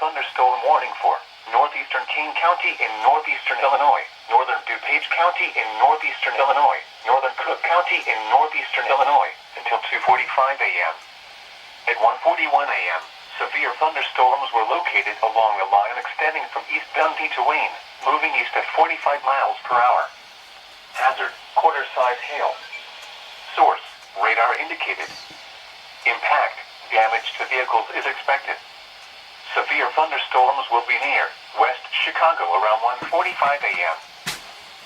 thunderstorm warning for northeastern Kane County in northeastern Illinois, northern DuPage County in northeastern Illinois, northern Cook County in northeastern Illinois, until 2:45 a.m. At 1:41 a.m., severe thunderstorms were located along the line extending from East Dundee to Wayne, moving east at 45 miles per hour. Hazard, quarter-size hail. Source, radar indicated. Impact, damage to vehicles is expected. Severe thunderstorms will be near West Chicago around 1:45 a.m.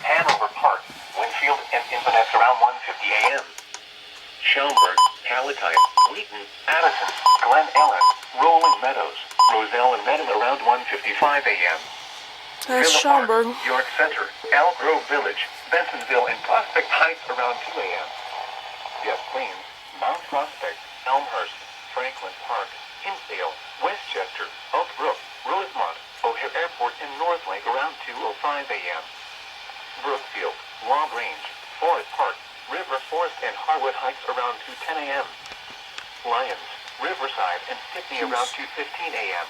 Hanover Park, Winfield, and Inverness around 1:50 a.m. Schaumburg, Palatine, Wheaton, Addison, Glen Ellen, Rolling Meadows, Roselle, and Medham around 1:55 a.m. That's Villa Schaumburg. Park, York Center, Elk Grove Village, Bensonville, and Prospect Heights around 2 a.m. Des Plaines, Mount Prospect, Elmhurst, Franklin Park, Hinsdale, Westchester, Oak Brook, Rosemont, O'Hare Airport, and Northlake around 2:05 a.m. Brookfield, La Grange, Forest Park, River Forest, and Harwood Heights around 2:10 a.m. Lyons, Riverside, and Stickney around 2:15 a.m.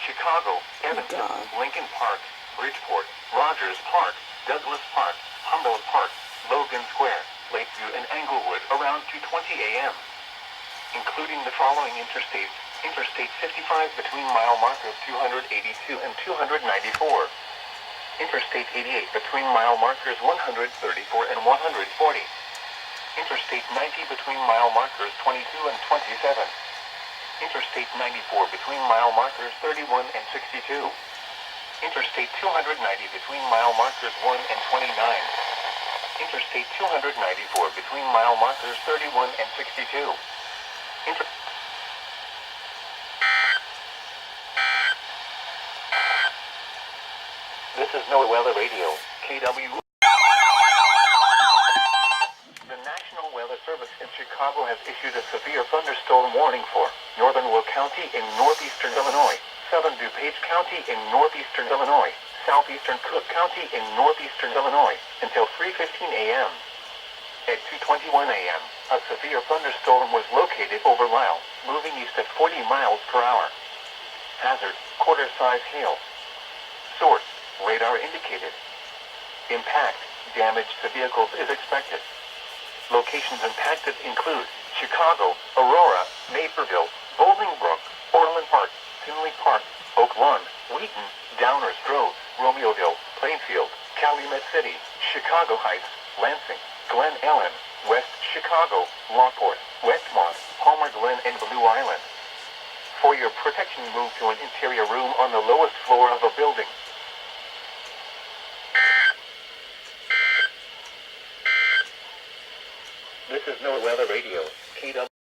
Chicago, Evanston, Lincoln Park, Bridgeport, Rogers Park, Douglas Park, Humboldt Park, Logan Square, Lakeview, and Englewood around 2:20 a.m. Including the following interstates: Interstate 55 between mile markers 282 and 294. Interstate 88 between mile markers 134 and 140. Interstate 90 between mile markers 22 and 27. Interstate 94 between mile markers 31 and 62. Interstate 290 between mile markers 1 and 29. Interstate 294 between mile markers 31 and 62. This is NOAA Weather Radio, KW. The National Weather Service in Chicago has issued a severe thunderstorm warning for northern Will County in northeastern Illinois, southern DuPage County in northeastern Illinois, southeastern Cook County in northeastern Illinois, until 3:15 a.m. At 2:21 a.m., a severe thunderstorm was located over Lisle, moving east at 40 miles per hour. Hazard, quarter-size hail. Source, radar indicated. Impact, damage to vehicles is expected. Locations impacted include Chicago, Aurora, Naperville, Bolingbrook, Orland Park, Tinley Park, Oak Lawn, Wheaton, Downers Grove, Romeoville, Plainfield, Calumet City, Chicago Heights, Lansing, Glen Ellen, West Chicago, Lockport, Westmont, Palmer Glen, and Blue Island. For your protection, move to an interior room on the lowest floor of a building. This is NOAA Weather Radio, KW.